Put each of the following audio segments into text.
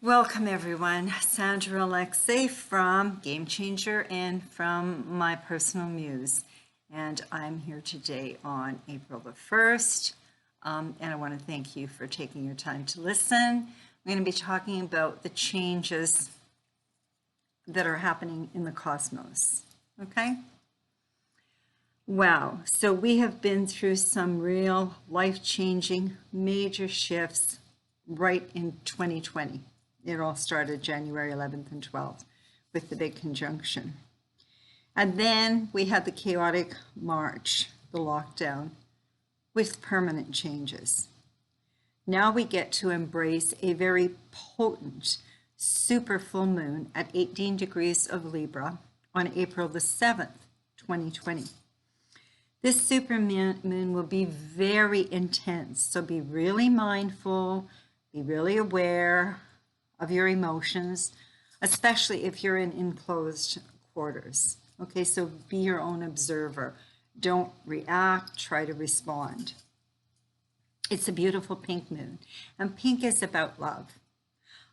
Welcome everyone, Sandra Alexei from Game Changer and from my personal muse. And I'm here today on April the 1st. And I want to thank you for taking your time to listen. I'm going to be talking about the changes that are happening in the cosmos. Okay? Wow. So we have been through some real life-changing major shifts right in 2020. It all started January 11th and 12th with the big conjunction. And then we had the chaotic March, the lockdown, with permanent changes. Now we get to embrace a very potent super full moon at 18 degrees of Libra on April the 7th, 2020. This super moon will be very intense, so be really mindful, be really aware of your emotions, especially if you're in enclosed quarters. Okay, so be your own observer. Don't react, try to respond. It's a beautiful pink moon, and pink is about love.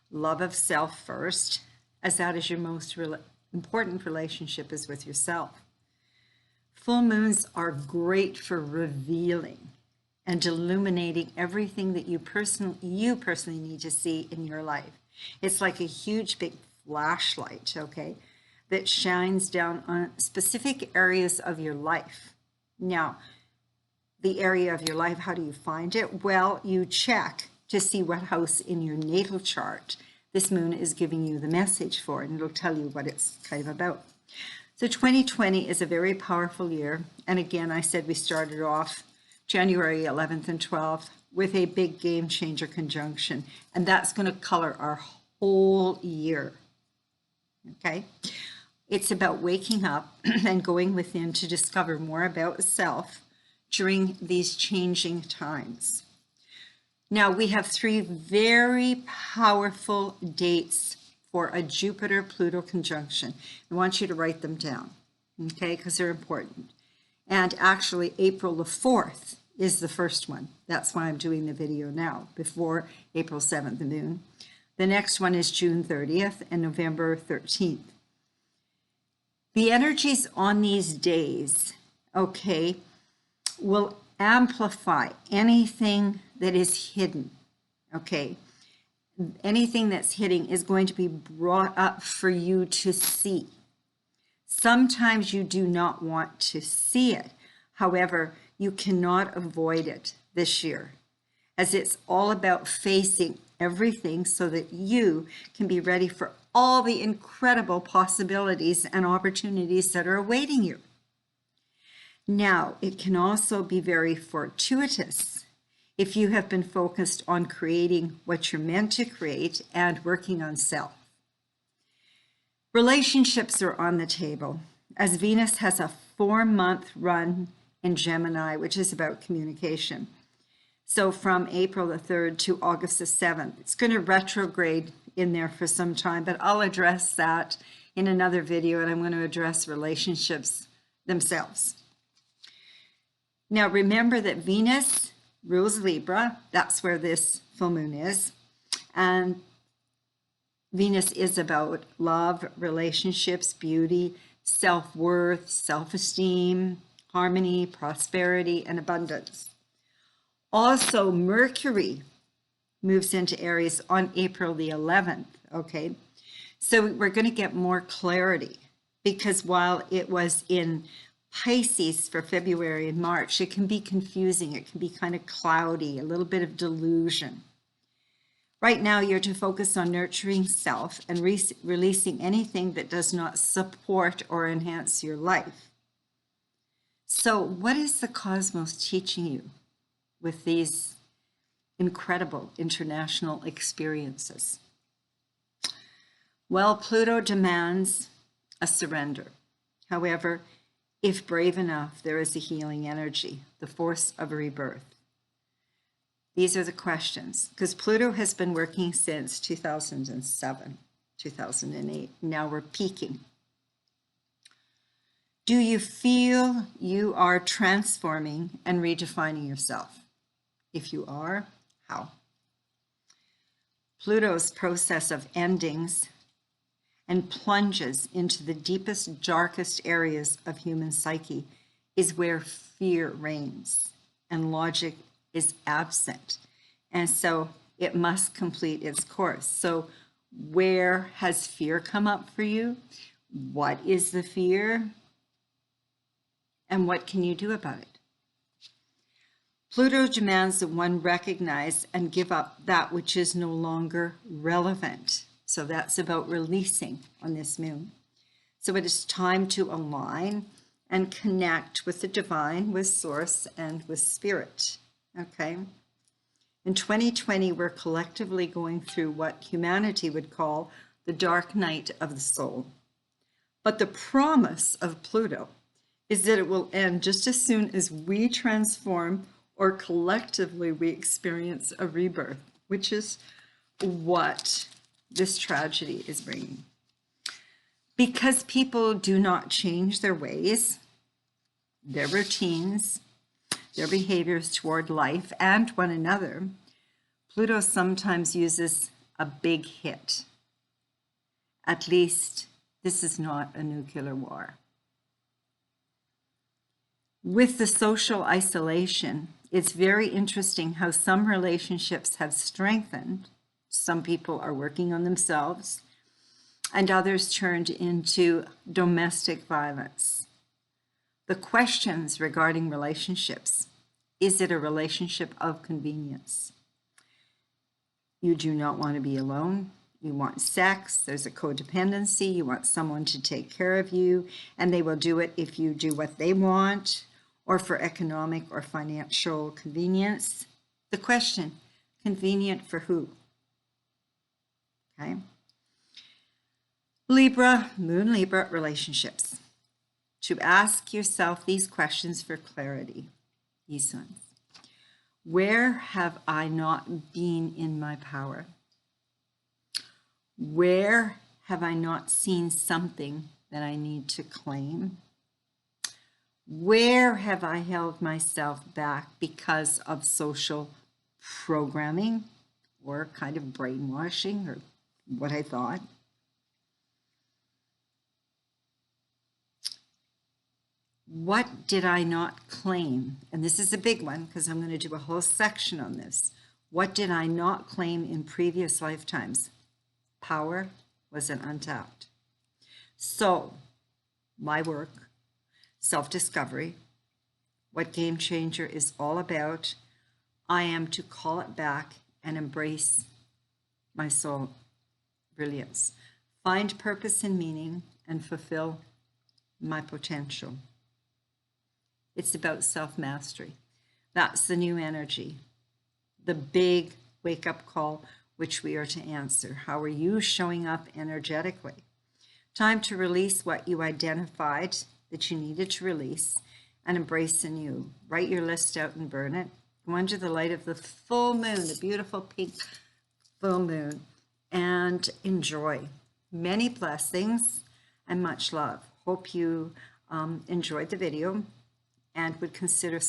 Love of self first, as that is your most important relationship is with yourself. Full moons are great for revealing and illuminating everything that you personally need to see in your life. It's like a huge big flashlight, okay, that shines down on specific areas of your life. Now, the area of your life, how do you find it? Well, you check to see what house in your natal chart this moon is giving you the message for, and it'll tell you what it's kind of about. So 2020 is a very powerful year. And again, I said we started off January 11th and 12th with a big game changer conjunction. And that's going to color our whole year. Okay. It's about waking up and going within to discover more about self during these changing times. Now we have 3 very powerful dates for a Jupiter-Pluto conjunction. I want you to write them down, okay, because they're important. And actually, April the 4th is the first one. That's why I'm doing the video now, before April 7th, the moon. The next one is June 30th and November 13th. The energies on these days, okay, will amplify anything that is hidden, okay? Anything that's hidden is going to be brought up for you to see. Sometimes you do not want to see it. However, you cannot avoid it this year, as it's all about facing everything so that you can be ready for all the incredible possibilities and opportunities that are awaiting you. Now, it can also be very fortuitous if you have been focused on creating what you're meant to create and working on self. Relationships are on the table, as Venus has a 4-month run in Gemini, which is about communication. So from April the 3rd to August the 7th, it's going to retrograde in there for some time, but I'll address that in another video, and I'm going to address relationships themselves. Now remember that Venus rules Libra, that's where this full moon is, and Venus is about love, relationships, beauty, self-worth, self-esteem, harmony, prosperity, and abundance. Also, Mercury moves into Aries on April the 11th, okay? So we're going to get more clarity, because while it was in Pisces for February and March, it can be confusing. It can be kind of cloudy, a little bit of delusion. Right now, you're to focus on nurturing self and releasing anything that does not support or enhance your life. So what is the cosmos teaching you with these incredible international experiences? Well, Pluto demands a surrender. However, if brave enough, there is a healing energy, the force of rebirth. These are the questions, because Pluto has been working since 2007, 2008. Now we're peaking. Do you feel you are transforming and redefining yourself? If you are, how? Pluto's process of endings and plunges into the deepest, darkest areas of human psyche is where fear reigns and logic is absent. And so it must complete its course. So where has fear come up for you? What is the fear? And what can you do about it? Pluto demands that one recognize and give up that which is no longer relevant. So that's about releasing on this moon. So it is time to align and connect with the divine, with source, and with spirit. Okay? In 2020, we're collectively going through what humanity would call the dark night of the soul. But the promise of Pluto is that it will end just as soon as we transform or collectively we experience a rebirth, which is what this tragedy is bringing. Because people do not change their ways, their routines, their behaviors toward life and one another, Pluto sometimes uses a big hit. At least this is not a nuclear war. With the social isolation, it's very interesting how some relationships have strengthened. Some people are working on themselves, and others turned into domestic violence. The questions regarding relationships: is it a relationship of convenience? You do not want to be alone. You want sex. There's a codependency. You want someone to take care of you, and they will do it if you do what they want, or for economic or financial convenience. The question: convenient for who? Okay. Libra, Moon Libra relationships. To ask yourself these questions for clarity, these ones. Where have I not been in my power? Where have I not seen something that I need to claim? Where have I held myself back because of social programming or kind of brainwashing or what I thought? What did I not claim? And this is a big one because I'm going to do a whole section on this. What did I not claim in previous lifetimes? Power wasn't untapped. So, my work, self-discovery, what Game Changer is all about, I am to call it back and embrace my soul brilliance, find purpose and meaning, and fulfill my potential. It's about self-mastery. That's the new energy, the big wake-up call, which we are to answer. How are you showing up energetically? Time to release what you identified that you needed to release and embrace the new. Write your list out and burn it. Go under the light of the full moon, the beautiful pink full moon, and enjoy. Many blessings and much love. Hope you enjoyed the video and would consider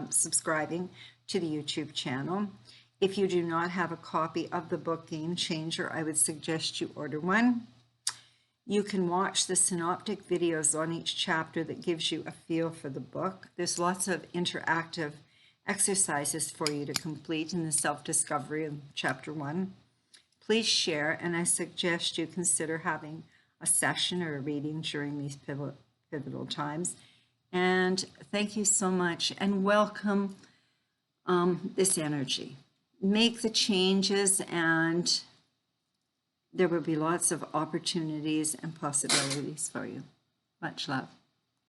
subscribing to the YouTube channel. If you do not have a copy of the book Game Changer, I would suggest you order one. You can watch the synoptic videos on each chapter that gives you a feel for the book. There's lots of interactive exercises for you to complete in the self-discovery of chapter 1. Please share, and I suggest you consider having a session or a reading during these pivotal times. And thank you so much, and welcome this energy. Make the changes, and there will be lots of opportunities and possibilities for you. Much love.